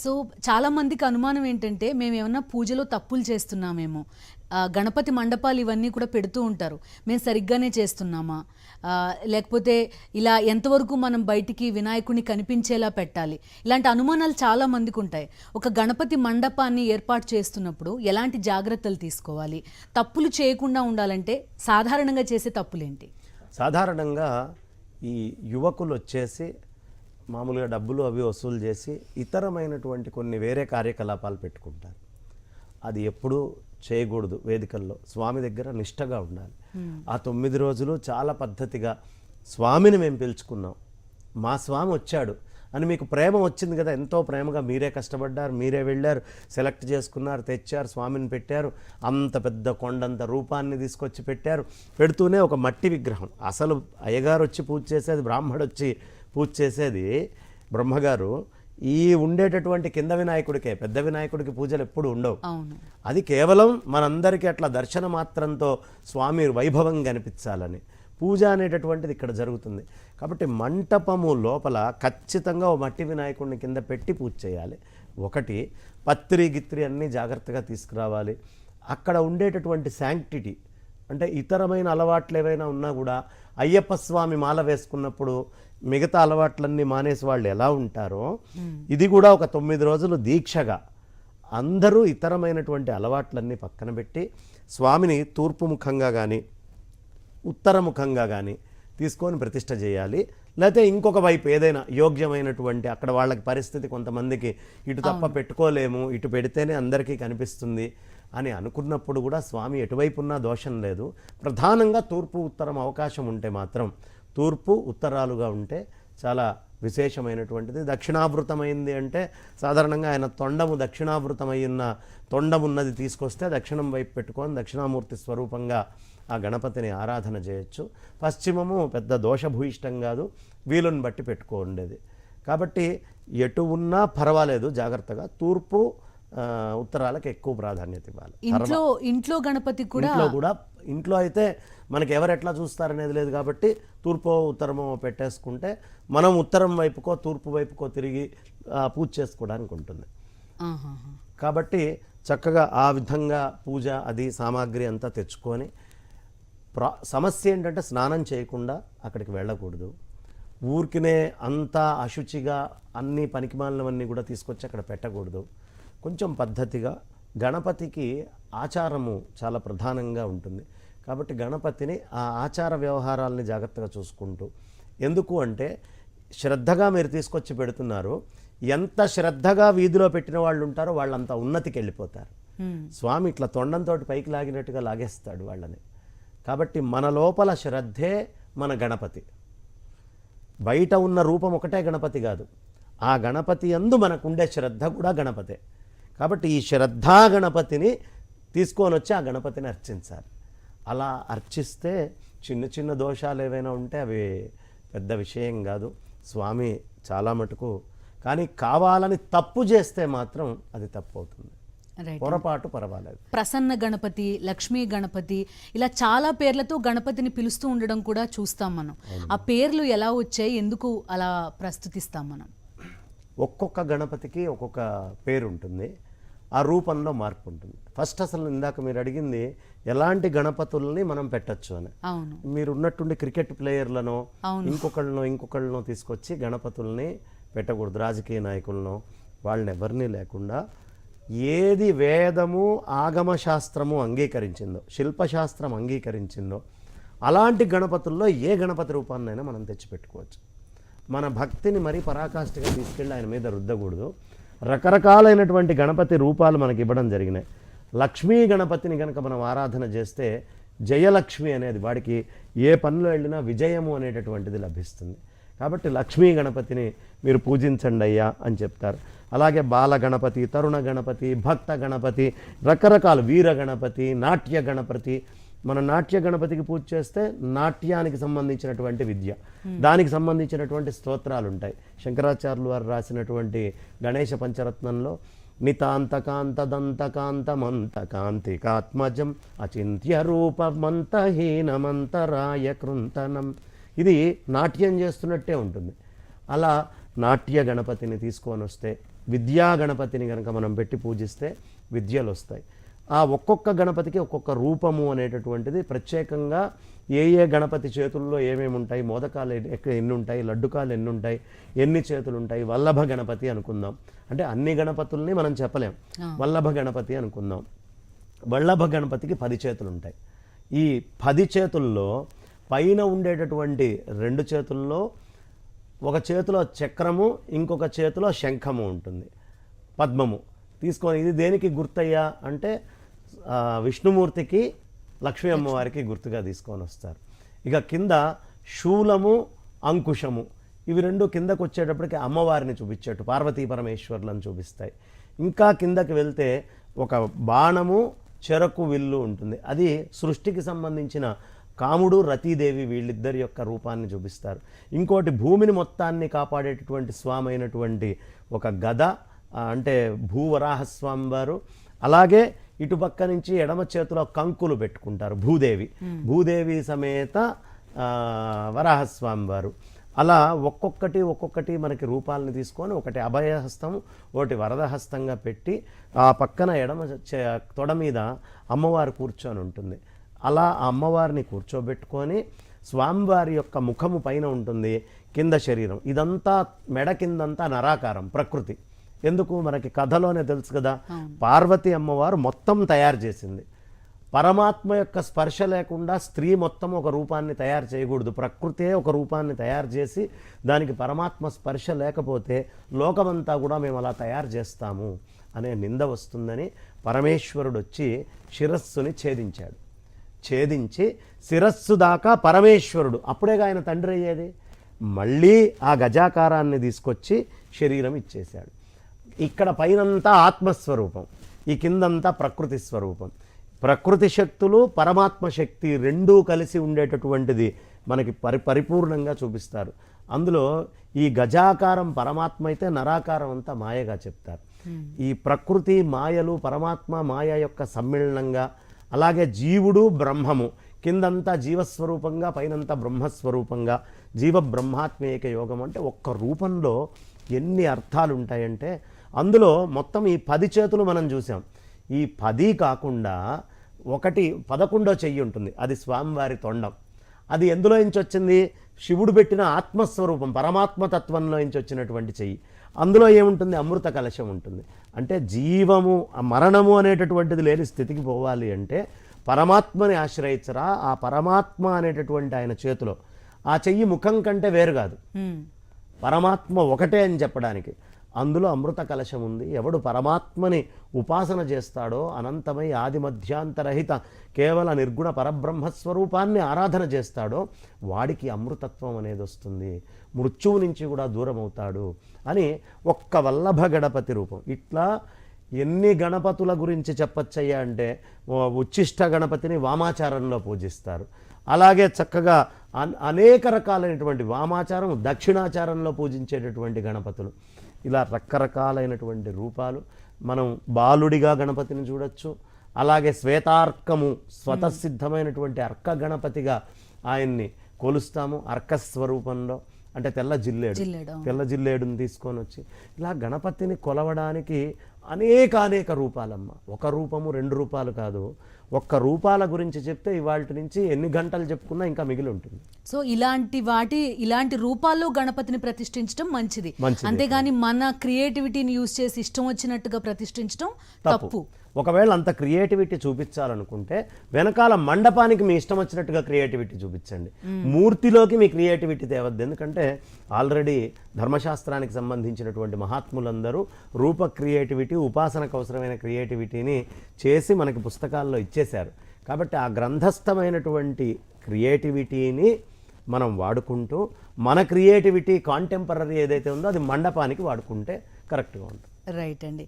So చాలామందికి అనుమానం ఏంటంటే మేము ఏమన్నా పూజలో తప్పులు చేస్తున్నామేమో, గణపతి మండపాలు ఇవన్నీ కూడా పెడుతూ ఉంటారు, మేము సరిగ్గానే చేస్తున్నామా, లేకపోతే ఇలా ఎంతవరకు మనం బయటికి వినాయకుడిని కనిపించేలా పెట్టాలి, ఇలాంటి అనుమానాలు చాలామందికి ఉంటాయి. ఒక గణపతి మండపాన్ని ఏర్పాటు చేస్తున్నప్పుడు ఎలాంటి జాగ్రత్తలు తీసుకోవాలి, తప్పులు చేయకుండా ఉండాలంటే సాధారణంగా చేసే తప్పులేంటి? సాధారణంగా ఈ యువకులు వచ్చేసి మామూలుగా డబ్బులు అవి వసూలు చేసి ఇతరమైనటువంటి కొన్ని వేరే కార్యకలాపాలు పెట్టుకుంటారు. అది ఎప్పుడూ చేయకూడదు. వేదికల్లో స్వామి దగ్గర నిష్టగా ఉండాలి. ఆ 9 రోజులు చాలా పద్ధతిగా స్వామిని మేము పిలుచుకున్నాం, మా స్వామి వచ్చాడు అని మీకు ప్రేమ వచ్చింది కదా, ఎంతో ప్రేమగా మీరే కష్టపడ్డారు, మీరే వెళ్ళారు, సెలెక్ట్ చేసుకున్నారు, తెచ్చారు, స్వామిని పెట్టారు, అంత పెద్ద కొండంత రూపాన్ని తీసుకొచ్చి పెట్టారు. పెడుతూనే ఒక మట్టి విగ్రహం, అసలు అయ్యగారు వచ్చి పూజ చేసేది, బ్రాహ్మడు వచ్చి పూజ చేసేది బ్రహ్మగారు, ఈ ఉండేటటువంటి కింద వినాయకుడికే, పెద్ద వినాయకుడికి పూజలు ఎప్పుడు ఉండవు. అది కేవలం మనందరికీ అట్లా దర్శన మాత్రంతో స్వామి వైభవం కనిపించాలని పూజ అనేటటువంటిది ఇక్కడ జరుగుతుంది. కాబట్టి మంటపము లోపల ఖచ్చితంగా ఓ మట్టి వినాయకుడిని కింద పెట్టి పూజ చేయాలి. ఒకటి, పత్రి గిత్రి అన్నీ జాగ్రత్తగా తీసుకురావాలి. అక్కడ ఉండేటటువంటి శాంక్టిటీ అంటే ఇతరమైన అలవాట్లు ఏవైనా ఉన్నా కూడా అయ్యప్ప స్వామి మాల వేసుకున్నప్పుడు మిగతా అలవాట్లన్నీ మానేసి వాళ్ళు ఎలా ఉంటారో, ఇది కూడా ఒక 9 రోజులు దీక్షగా అందరూ ఇతరమైనటువంటి అలవాట్లన్నీ పక్కన పెట్టి స్వామిని తూర్పు ముఖంగా కానీ ఉత్తరముఖంగా కానీ తీసుకొని ప్రతిష్ఠ చేయాలి. లేకపోతే ఇంకొక వైపు ఏదైనా యోగ్యమైనటువంటి, అక్కడ వాళ్ళకి పరిస్థితి కొంతమందికి ఇటు తప్ప పెట్టుకోలేము, ఇటు పెడితేనే అందరికీ కనిపిస్తుంది అని అనుకున్నప్పుడు కూడా స్వామి ఎటువైపు ఉన్నా దోషం లేదు. ప్రధానంగా తూర్పు ఉత్తరం అవకాశం ఉంటే మాత్రం తూర్పు ఉత్తరాలుగా ఉంటే చాలా విశేషమైనటువంటిది. దక్షిణావృతమైంది అంటే సాధారణంగా ఆయన తొండము దక్షిణావృతమై ఉన్న తొండమున్నది తీసుకొస్తే దక్షిణం వైపు పెట్టుకొని దక్షిణామూర్తి స్వరూపంగా ఆ గణపతిని ఆరాధన చేయొచ్చు. పశ్చిమము పెద్ద దోషభూయిష్టం కాదు, వీలుని బట్టి పెట్టుకోండేది. కాబట్టి ఎటు ఉన్నా పర్వాలేదు, జాగ్రత్తగా తూర్పు ఉత్తరాలకు ఎక్కువ ప్రాధాన్యత ఇవ్వాలి. ఇంట్లో గణపతి కూడా ఇంట్లో అయితే మనకి ఎవరు ఎట్లా చూస్తారనేది లేదు కాబట్టి తూర్పో ఉత్తరమో పెట్టేసుకుంటే మనం ఉత్తరం వైపుకో తూర్పు వైపుకో తిరిగి పూజ చేసుకోవడానికి ఉంటుంది. కాబట్టి చక్కగా ఆ విధంగా పూజ అది సామాగ్రి అంతా తెచ్చుకొని, సమస్య ఏంటంటే స్నానం చేయకుండా అక్కడికి వెళ్ళకూడదు. ఊరికినే అంతా అశుచిగా అన్ని పనికిమాలినవన్నీ కూడా తీసుకొచ్చి అక్కడ పెట్టకూడదు. కొంచెం పద్ధతిగా, గణపతికి ఆచారము చాలా ప్రధానంగా ఉంటుంది కాబట్టి గణపతిని ఆ ఆచార వ్యవహారాలని జాగ్రత్తగా చూసుకుంటూ, ఎందుకు అంటే శ్రద్ధగా మీరు తీసుకొచ్చి పెడుతున్నారు, ఎంత శ్రద్ధగా వీధిలో పెట్టిన వాళ్ళు ఉంటారో వాళ్ళంతా ఉన్నతికి వెళ్ళిపోతారు. స్వామి ఇట్లా తొండంతో పైకి లాగినట్టుగా లాగేస్తాడు వాళ్ళని. కాబట్టి మన లోపల శ్రద్ధే మన గణపతి. బయట ఉన్న రూపం ఒకటే గణపతి కాదు, ఆ గణపతి యందు మనకుండే శ్రద్ధ కూడా గణపతే. కాబట్టి ఈ శ్రద్ధా గణపతిని తీసుకొని వచ్చి ఆ గణపతిని అర్చించాలి. అలా అర్చిస్తే చిన్న చిన్న దోషాలు ఏవైనా ఉంటే అవి పెద్ద విషయం కాదు. స్వామి చాలా మటుకు, కానీ కావాలని తప్పు చేస్తే మాత్రం అది తప్పు అవుతుంది. పొరపాటు పర్వాలేదు. ప్రసన్న గణపతి, లక్ష్మీ గణపతి, ఇలా చాలా పేర్లతో గణపతిని పిలుస్తూ ఉండడం కూడా చూస్తాం మనం. ఆ పేర్లు ఎలా వచ్చాయి, ఎందుకు అలా ప్రస్తుతిస్తాం మనం? ఒక్కొక్క గణపతికి ఒక్కొక్క పేరు ఉంటుంది, ఆ రూపంలో మార్పు ఉంటుంది. ఫస్ట్ అసలు ఇందాక మీరు అడిగింది ఎలాంటి గణపతుల్ని మనం పెట్టచ్చు అని. మీరు ఉన్నట్టుండి క్రికెట్ ప్లేయర్లను ఇంకొకళ్ళనో తీసుకొచ్చి గణపతుల్ని పెట్టకూడదు. రాజకీయ నాయకులను వాళ్ళని ఎవరిని లేకుండా ఏది వేదము ఆగమ శాస్త్రము అంగీకరించిందో, శిల్పశాస్త్రం అంగీకరించిందో అలాంటి గణపతుల్లో ఏ గణపతి రూపాన్నైనా మనం తెచ్చిపెట్టుకోవచ్చు. మన భక్తిని మరీ పరాకాష్ఠగా తీసుకెళ్ళి ఆయన మీద రుద్దకూడదు. రకరకాలైనటువంటి గణపతి రూపాలు మనకి ఇవ్వడం జరిగినాయి. లక్ష్మీ గణపతిని కనుక మనం ఆరాధన చేస్తే జయలక్ష్మి అనేది, వాడికి ఏ పనిలో వెళ్ళినా విజయము అనేటటువంటిది లభిస్తుంది. కాబట్టి లక్ష్మీ గణపతిని మీరు పూజించండి అయ్యా అని చెప్తారు. అలాగే బాల గణపతి, తరుణ గణపతి, భక్త గణపతి, రకరకాల వీర గణపతి, నాట్య గణపతి. మన నాట్య గణపతికి పూజ చేస్తే నాట్యానికి సంబంధించినటువంటి విద్య, దానికి సంబంధించినటువంటి స్తోత్రాలు ఉంటాయి. శంకరాచార్యులు వారు రాసినటువంటి గణేశ పంచరత్నంలో నితాంతకాంతదంతకాంతమంతకాంతికాత్మజం అచింత్య రూపమంతహీనమంతరాయ కృంతనం, ఇది నాట్యం చేస్తున్నట్టే ఉంటుంది. అలా నాట్య గణపతిని తీసుకొని వస్తే విద్యా గణపతిని కనుక మనం పెట్టి పూజిస్తే విద్యలు వస్తాయి. ఆ ఒక్కొక్క గణపతికి ఒక్కొక్క రూపము అనేటటువంటిది ప్రత్యేకంగా ఏ ఏ గణపతి చేతుల్లో ఏమేమి ఉంటాయి, మోదకాలు ఎన్ని ఉంటాయి, లడ్డుకాలు ఎన్ని ఉంటాయి, ఎన్ని చేతులు ఉంటాయి, వల్లభ గణపతి అనుకుందాం. అంటే అన్ని గణపతుల్ని మనం చెప్పలేం, వల్లభ గణపతి అనుకుందాం. వల్లభ గణపతికి 10 చేతులు ఉంటాయి. ఈ 10 చేతుల్లో పైన ఉండేటటువంటి 2 చేతుల్లో ఒక చేతిలో చక్రము, ఇంకొక చేతిలో శంఖము ఉంటుంది, పద్మము తీసుకొని. ఇది దేనికి గుర్తయ్యా అంటే విష్ణుమూర్తికి, లక్ష్మీ అమ్మవారికి గుర్తుగా తీసుకొని వస్తారు. ఇక కింద శూలము, అంకుశము, ఇవి 2 కిందకు వచ్చేటప్పటికి అమ్మవారిని చూపించేట్టు పార్వతీ పరమేశ్వర్లను చూపిస్తాయి. ఇంకా కిందకి వెళ్తే ఒక బాణము, చెరకు విల్లు ఉంటుంది. అది సృష్టికి సంబంధించిన కాముడు, రతీదేవి వీళ్ళిద్దరి యొక్క రూపాన్ని చూపిస్తారు. ఇంకోటి భూమిని మొత్తాన్ని కాపాడేటటువంటి స్వామి అయినటువంటి ఒక గద, అంటే భూవరాహస్వామి వారు. అలాగే ఇటుపక్క నుంచి ఎడమ చేతిలో కంకులు పెట్టుకుంటారు భూదేవి, భూదేవి సమేత వరాహస్వామి వారు. అలా ఒక్కొక్కటి మనకి రూపాలని తీసుకొని, ఒకటి అభయహస్తం, ఒకటి వరదహస్తంగా పెట్టి ఆ పక్కన ఎడమ తొడ మీద అమ్మవారు కూర్చొని ఉంటుంది. అలా ఆ అమ్మవారిని కూర్చోబెట్టుకొని స్వామివారి యొక్క ముఖము పైన ఉంటుంది, కింద శరీరం. ఇదంతా మెడ కిందంతా నరాకారం, ప్రకృతి. ఎందుకు మనకి కథలోనే తెలుసు కదా, పార్వతీ అమ్మవారు మొత్తం తయారు చేసింది. పరమాత్మ యొక్క స్పర్శ లేకుండా స్త్రీ మొత్తం ఒక రూపాన్ని తయారు చేయకూడదు. ప్రకృతే ఒక రూపాన్ని తయారు చేసి దానికి పరమాత్మ స్పర్శ లేకపోతే లోకమంతా కూడా మేము అలా తయారు చేస్తాము అనే నింద వస్తుందని పరమేశ్వరుడు వచ్చి శిరస్సుని ఛేదించాడు. ఛేదించి శిరస్సు దాకా పరమేశ్వరుడు, అప్పుడేగా ఆయన తండ్రి అయ్యేది. మళ్ళీ ఆ గజాకారాన్ని తీసుకొచ్చి శరీరం ఇచ్చేశాడు. ఇక్కడ పైనంతా ఆత్మస్వరూపం, ఈ కిందంతా ప్రకృతి స్వరూపం. ప్రకృతి శక్తులు, పరమాత్మ శక్తి రెండూ కలిసి ఉండేటటువంటిది మనకి పరిపూర్ణంగా చూపిస్తారు. అందులో ఈ గజాకారం పరమాత్మ అయితే, నరాకారం అంతా మాయగా చెప్తారు. ఈ ప్రకృతి మాయలు పరమాత్మ మాయ యొక్క సమ్మిళనంగా, అలాగే జీవుడు బ్రహ్మము, కిందంతా జీవస్వరూపంగా, పైనంతా బ్రహ్మస్వరూపంగా, జీవ బ్రహ్మాత్మేక యోగం. అంటే ఒక్క రూపంలో ఎన్ని అర్థాలు ఉంటాయంటే, అందులో మొత్తం ఈ 10 చేతులు మనం చూసాం. ఈ 10 కాకుండా 11వ చెయ్యి ఉంటుంది, అది స్వామివారి తొండం. అది ఎందులో నుంచి వచ్చింది? శివుడు పెట్టిన ఆత్మస్వరూపం, పరమాత్మతత్వంలో నుంచి వచ్చినటువంటి చెయ్యి. అందులో ఏముంటుంది? అమృత కలశం ఉంటుంది. అంటే జీవము, మరణము అనేటటువంటిది లేని స్థితికి పోవాలి అంటే పరమాత్మని ఆశ్రయించరా. ఆ పరమాత్మ అనేటటువంటి ఆయన చేతిలో ఆ చెయ్యి ముఖం కంటే వేరు కాదు, పరమాత్మ ఒకటే అని చెప్పడానికి. అందులో అమృత కలశం ఉంది. ఎవడు పరమాత్మని ఉపాసన చేస్తాడో, అనంతమై ఆది మధ్యాంతరహిత కేవల నిర్గుణ పరబ్రహ్మస్వరూపాన్ని ఆరాధన చేస్తాడో, వాడికి అమృతత్వం అనేది వస్తుంది, మృత్యువు నుంచి కూడా దూరం అవుతాడు అని ఒక్క వల్లభ గణపతి రూపం. ఇట్లా ఎన్ని గణపతుల గురించి చెప్పచ్చయ్యా అంటే, ఉచ్ఛిష్ట గణపతిని వామాచారంలో పూజిస్తారు. అలాగే చక్కగా అనేక రకాలైనటువంటి వామాచారం, దక్షిణాచారంలో పూజించేటటువంటి గణపతులు, ఇలా రకరకాలైనటువంటి రూపాలు. మనం బాలుడిగా గణపతిని చూడొచ్చు. అలాగే శ్వేతార్కము, స్వతసిద్ధమైనటువంటి అర్క గణపతిగా ఆయన్ని కొలుస్తాము. అర్కస్వరూపంలో అంటే తెల్ల జిల్లేడుని తీసుకొని వచ్చి ఇలా గణపతిని కొలవడానికి అనేక రూపాలమ్మ. ఒక రూపము 2 రూపాలు కాదు, ఒక్క రూపాల గురించి చెప్తే ఇవాళ నుంచి ఎన్ని గంటలు చెప్పుకున్నా ఇంకా మిగిలి ఉంటుంది. సో ఇలాంటి రూపాల్లో గణపతిని ప్రతిష్ఠించడం మంచిది, అంతేగాని మన క్రియేటివిటీని యూజ్ చేసి ఇష్టం వచ్చినట్టుగా ప్రతిష్ఠించడం తప్పు. ఒకవేళ అంత క్రియేటివిటీ చూపించాలనుకుంటే వెనకాల మండపానికి మీ ఇష్టం వచ్చినట్టుగా క్రియేటివిటీ చూపించండి, మూర్తిలోకి మీ క్రియేటివిటీ తేవద్దు. ఎందుకంటే ఆల్రెడీ ధర్మశాస్త్రానికి సంబంధించినటువంటి మహాత్ములందరూ రూప క్రియేటివిటీ, ఉపాసనకు అవసరమైన క్రియేటివిటీని చేసి మనకి పుస్తకాల్లో ఇచ్చేశారు. కాబట్టి ఆ గ్రంథస్థమైనటువంటి క్రియేటివిటీని మనం వాడుకుంటూ మన క్రియేటివిటీ కాంటెంపరీ ఏదైతే ఉందో అది మండపానికి వాడుకుంటే కరెక్ట్గా ఉంటుంది. రైట్ అండి.